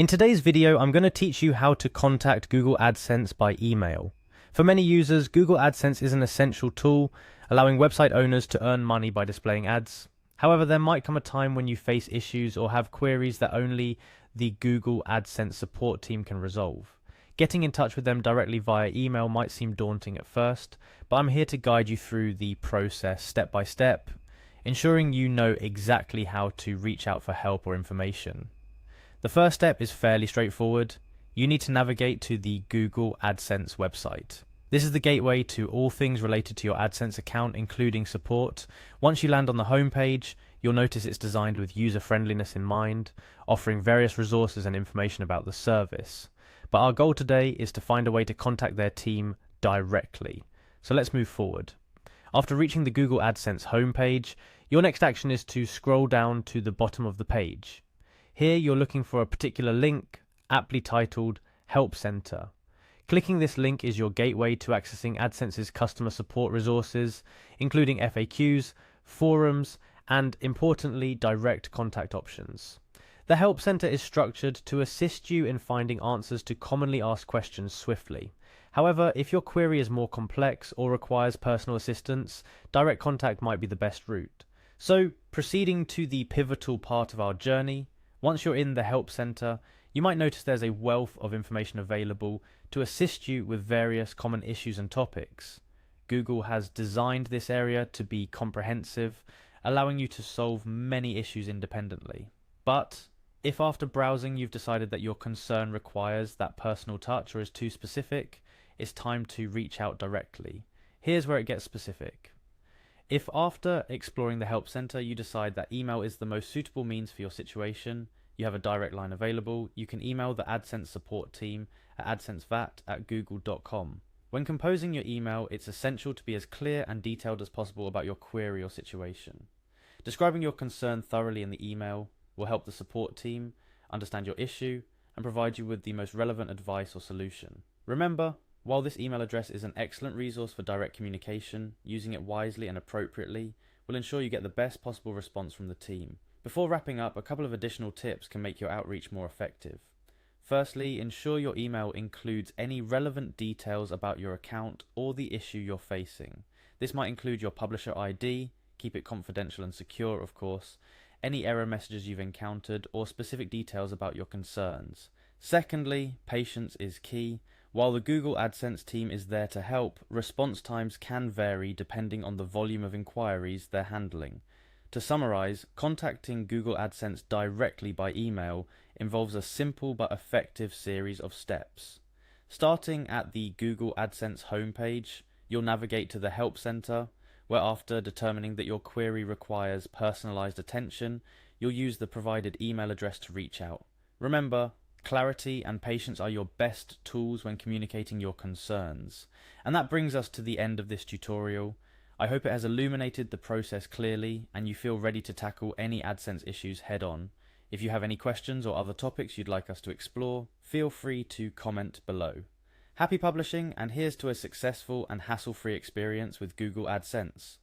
In today's video, I'm going to teach you how to contact Google AdSense by email. For many users, Google AdSense is an essential tool, allowing website owners to earn money by displaying ads. However, there might come a time when you face issues or have queries that only the Google AdSense support team can resolve. Getting in touch with them directly via email might seem daunting at first, but I'm here to guide you through the process step by step, ensuring you know exactly how to reach out for help or information. The first step is fairly straightforward. You need to navigate to the Google AdSense website. This is the gateway to all things related to your AdSense account, including support. Once you land on the home page, you'll notice it's designed with user friendliness in mind, offering various resources and information about the service. But our goal today is to find a way to contact their team directly. So let's move forward. After reaching the Google AdSense homepage, your next action is to scroll down to the bottom of the page. Here you're looking for a particular link, aptly titled Help Center. Clicking this link is your gateway to accessing AdSense's customer support resources, including FAQs, forums, and importantly, direct contact options. The Help Center is structured to assist you in finding answers to commonly asked questions swiftly. However, if your query is more complex or requires personal assistance, direct contact might be the best route. So, proceeding to the pivotal part of our journey, once you're in the Help Center, you might notice there's a wealth of information available to assist you with various common issues and topics. Google has designed this area to be comprehensive, allowing you to solve many issues independently. But if after browsing you've decided that your concern requires that personal touch or is too specific, it's time to reach out directly. Here's where it gets specific. If after exploring the Help Center you decide that email is the most suitable means for your situation, you have a direct line available, you can email the AdSense support team at adsensevat@google.com. When composing your email, it's essential to be as clear and detailed as possible about your query or situation. Describing your concern thoroughly in the email will help the support team understand your issue and provide you with the most relevant advice or solution. Remember, while this email address is an excellent resource for direct communication, using it wisely and appropriately will ensure you get the best possible response from the team. Before wrapping up, a couple of additional tips can make your outreach more effective. Firstly, ensure your email includes any relevant details about your account or the issue you're facing. This might include your publisher ID, keep it confidential and secure of course, any error messages you've encountered, or specific details about your concerns. Secondly, patience is key. While the Google AdSense team is there to help, response times can vary depending on the volume of inquiries they're handling. To summarize, contacting Google AdSense directly by email involves a simple but effective series of steps. Starting at the Google AdSense homepage, you'll navigate to the Help Center, where after determining that your query requires personalized attention, you'll use the provided email address to reach out. Remember, clarity and patience are your best tools when communicating your concerns. And that brings us to the end of this tutorial. I hope it has illuminated the process clearly and you feel ready to tackle any AdSense issues head on. If you have any questions or other topics you'd like us to explore, feel free to comment below. Happy publishing, and here's to a successful and hassle-free experience with Google AdSense.